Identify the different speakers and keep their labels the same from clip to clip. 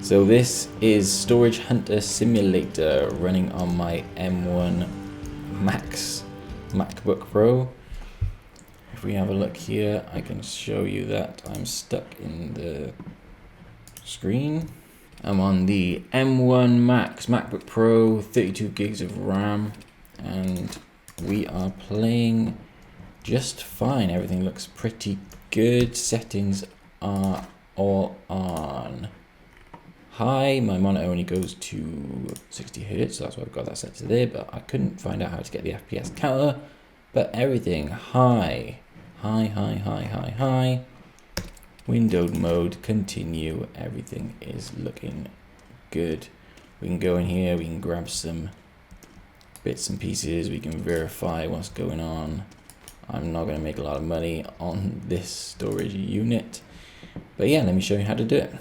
Speaker 1: So this is Storage Hunter Simulator running on my M1 Max MacBook Pro. If we have a look here, I can show you that I'm stuck in the screen. I'm on the M1 Max MacBook Pro, 32 gigs of RAM, and we are playing just fine. Everything looks pretty good. Settings are all on high. My monitor only goes to 60 Hz, so that's why I've got that set to there, but I couldn't find out how to get the FPS counter. But everything high. Windowed mode, continue. Everything is looking good. We can go in here, we can grab some bits and pieces, we can verify what's going on. I'm not going to make a lot of money on this storage unit, but yeah, let me show you how to do it.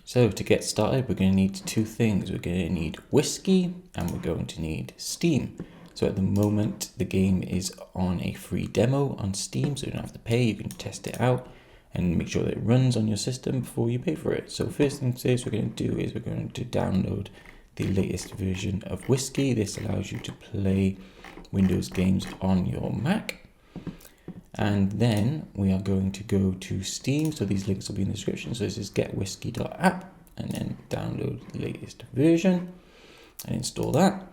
Speaker 1: So to get started, we're going to need two things. We're going to need Whiskey and we're going to need Steam. So at the moment, the game is on a free demo on Steam, so you don't have to pay. You can test it out and make sure that it runs on your system before you pay for it. So first thing we're going to do is we're going to download the latest version of Whiskey. This allows you to play Windows games on your Mac. And then we are going to go to Steam. So these links will be in the description. So this is getwhiskey.app, and then download the latest version and install that.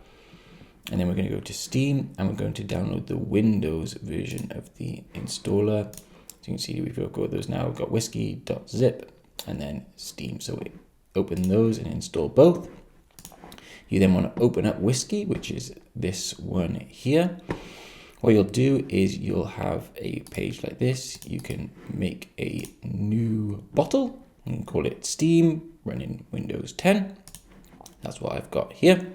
Speaker 1: And then we're going to go to Steam and we're going to download the Windows version of the installer. So you can see we've got those now. We've got whiskey.zip and then Steam. So we open those and install both. You then want to open up Whiskey, which is this one here. What you'll do is you'll have a page like this. You can make a new bottle and call it Steam, running Windows 10. That's what I've got here.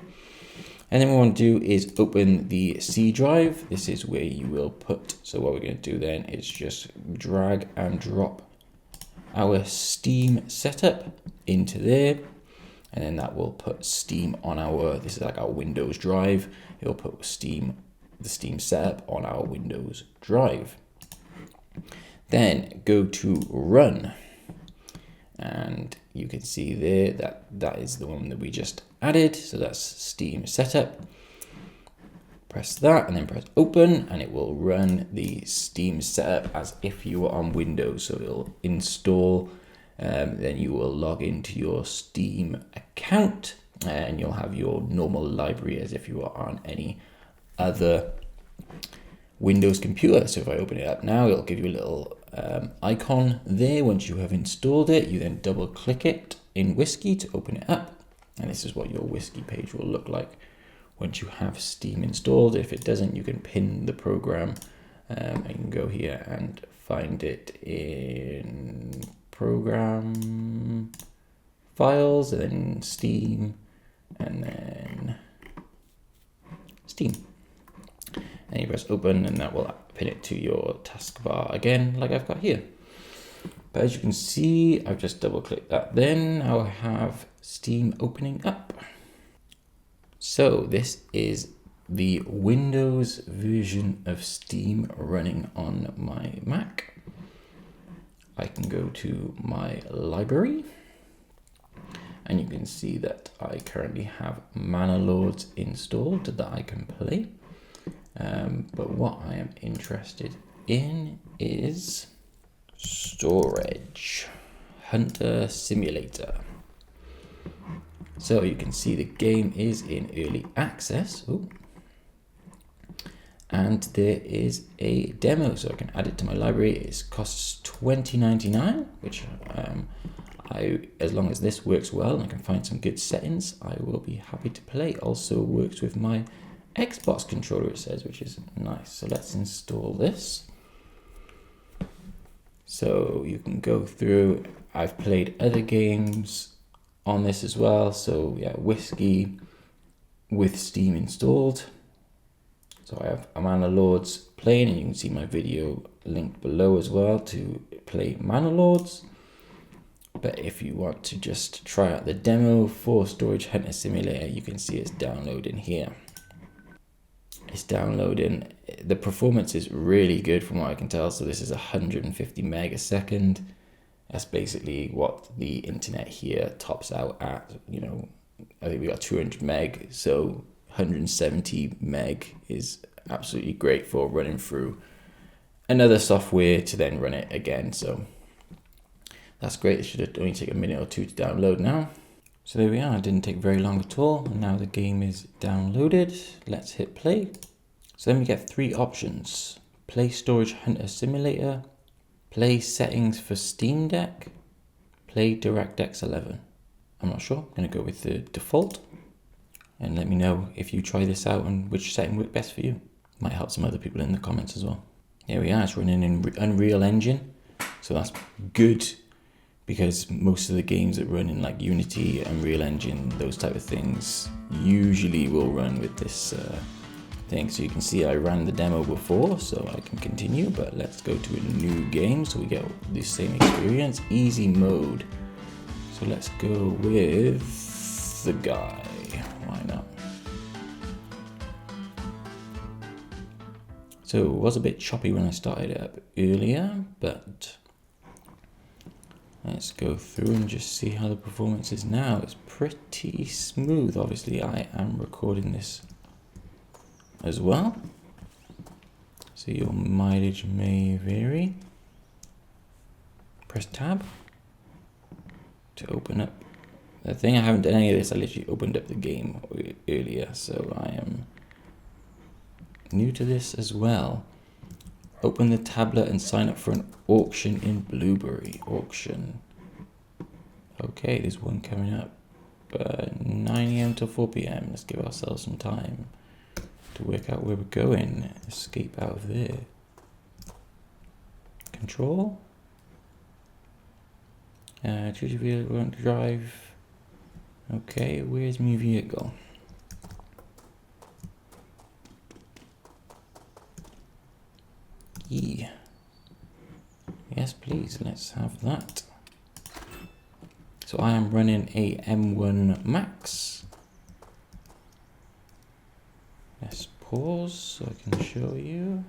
Speaker 1: And then what we want to do is open the C drive. This is where you will put, so what we're going to do then is just drag and drop our Steam setup into there. And then that will put Steam on this is like our Windows drive. It'll put the Steam setup on our Windows drive. Then go to Run. And you can see there that is the one that we just added. So that's Steam setup. Press that and then press open and it will run the Steam setup as if you were on Windows. So it'll install, then you will log into your Steam account and you'll have your normal library as if you were on any other Windows computer. So if I open it up now, it'll give you a little icon there. Once you have installed it, you then double click it in Whiskey to open it up, and this is what your Whiskey page will look like once you have Steam installed. If it doesn't, you can pin the program and you can go here and find it in program files and then Steam and then Steam. And you press open and that will pin it to your taskbar again, like I've got here. But as you can see, I've just double clicked that then. Now I have Steam opening up. So this is the Windows version of Steam running on my Mac. I can go to my library and you can see that I currently have Mana Lords installed that I can play. But what I am interested in is Storage Hunter Simulator. So you can see the game is in early access. Ooh. And there is a demo, so I can add it to my library. It costs $20.99, which as long as this works well and I can find some good settings, I will be happy to play. Also works with my Xbox controller, it says, which is nice. So let's install this. So you can go through. I've played other games on this as well. So yeah, Whiskey with Steam installed. So I have Mana Lords playing, and you can see my video linked below as well to play Mana Lords. But if you want to just try out the demo for Storage Hunter Simulator, you can see it's downloading here. It's downloading. The performance is really good from what I can tell. So this is 150 meg a second. That's basically what the internet here tops out at. You know, I think we got 200 meg, so 170 meg is absolutely great for running through another software to then run it again. So that's great. It should only take a minute or two to download now. So there we are. It didn't take very long at all. Now the game is downloaded. Let's hit play. So then we get three options: play Storage Hunter Simulator, play settings for Steam Deck, play DirectX 11. I'm not sure. I'm going to go with the default. And let me know if you try this out and which setting worked best for you. Might help some other people in the comments as well. Here we are. It's running in Unreal Engine. So that's good, because most of the games that run in like Unity, Unreal Engine, those type of things usually will run with this thing. So you can see I ran the demo before, so I can continue, but let's go to a new game so we get the same experience. Easy mode. So let's go with the guy. Why not? So it was a bit choppy when I started it up earlier, but let's go through and just see how the performance is now. It's pretty smooth. Obviously, I am recording this as well, so your mileage may vary. Press tab to open up the thing. I haven't done any of this. I literally opened up the game earlier, so I am new to this as well. Open the tablet and sign up for an auction in Blueberry. Auction. Okay, there's one coming up. 9 AM to 4 PM. Let's give ourselves some time to work out where we're going. Escape out of there. Control. Choose your vehicle, want to drive. Okay, where's my vehicle? Yeah. Yes, please, let's have that. So I am running a M1 Max. Let's pause so I can show you.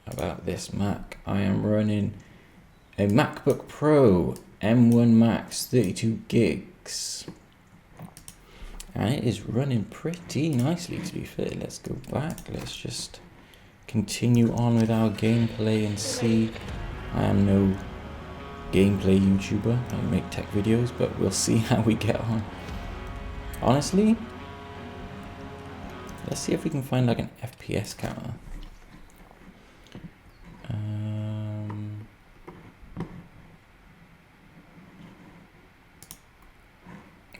Speaker 1: About this Mac, I am running a MacBook Pro M1 Max 32 gigs. And it is running pretty nicely, to be fair. Let's go back. Let's just continue on with our gameplay and see. I am no gameplay YouTuber. I make tech videos, but we'll see how we get on. Honestly, let's see if we can find like an FPS counter.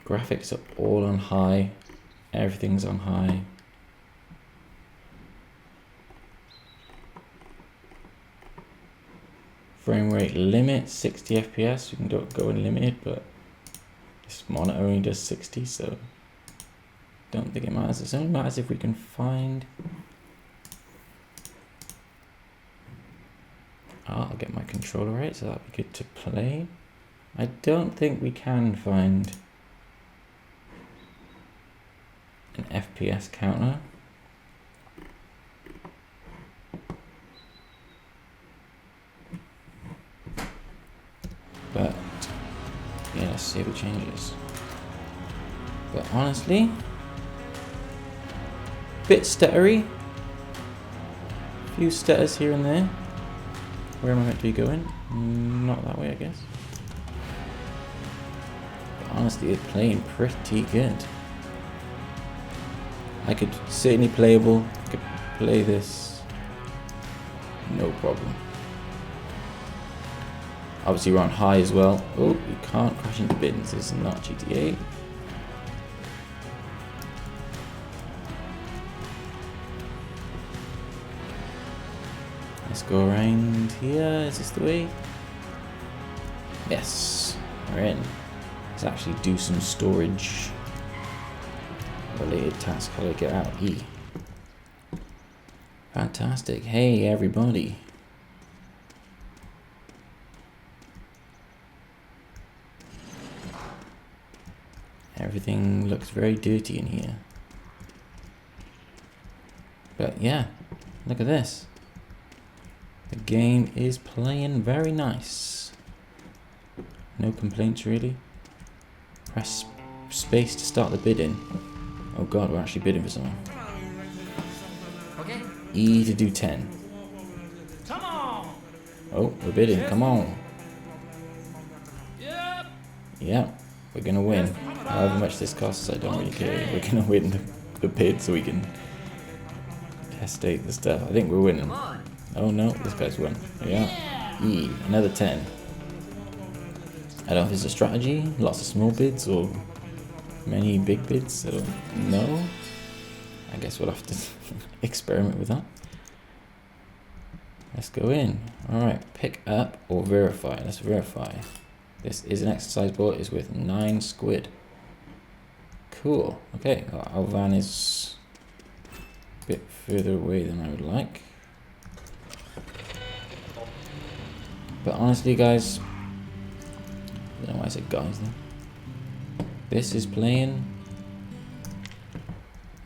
Speaker 1: Graphics are all on high. Everything's on high. Frame rate limit 60 FPS. You can go unlimited, but this monitor only does 60, so don't think it matters. It only matters if we can find. I'll get my controller right, so that'll be good to play. I don't think we can find an FPS counter. But yeah, let's see if it changes. But honestly, bit stuttery. Few stutters here and there. Where am I meant to be going? Not that way, I guess. But honestly, it's playing pretty good. I could certainly playable. I could play this, no problem. Obviously we're on high as well. Oh, you can't crash into bins. This is not GTA. Let's go around here. Is this the way? Yes, we're in. Let's actually do some storage related task. How do I get out? E. Fantastic. Hey everybody. Everything looks very dirty in here. But yeah, look at this. The game is playing very nice. No complaints really. Press space to start the bidding. Oh god, we're actually bidding for something.
Speaker 2: Okay.
Speaker 1: E to do 10.
Speaker 2: Come on.
Speaker 1: Oh, we're bidding, come on.
Speaker 2: Yep.
Speaker 1: Yeah, we're gonna win. However much this costs, I don't really care. We're gonna win the bid so we can testate the stuff. I think we're winning.
Speaker 2: Come on.
Speaker 1: Oh no, this guy's won. Yeah. E, another 10. I don't know if it's a strategy, lots of small bids or many big bids, I don't know. I guess we'll have to experiment with that. Let's go in. Alright, pick up or verify. Let's verify. This is an exercise board, it's with 9 squid. Cool. Okay, our van is a bit further away than I would like. But honestly guys, I don't know why I said guys then. This is playing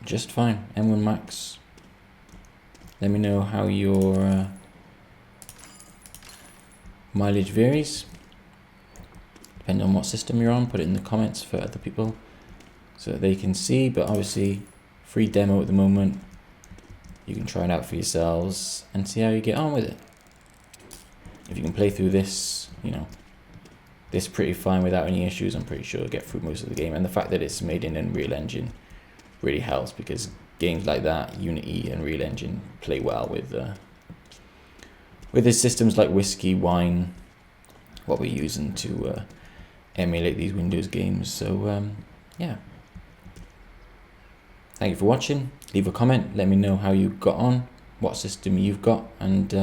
Speaker 1: just fine. M1 Max. Let me know how your mileage varies. Depending on what system you're on, put it in the comments for other people so that they can see. But obviously, free demo at the moment. You can try it out for yourselves and see how you get on with it. If you can play through this, you know, this pretty fine without any issues, I'm pretty sure you'll get through most of the game. And the fact that it's made in Unreal Engine really helps because games like that, Unity and Unreal Engine, play well with the systems like Whiskey, Wine, what we're using to emulate these Windows games. So yeah, thank you for watching. Leave a comment, let me know how you got on, what system you've got, and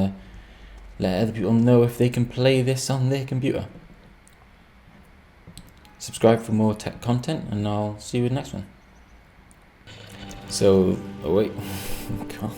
Speaker 1: let other people know if they can play this on their computer. Subscribe for more tech content, and I'll see you in the next one. So, oh wait, God.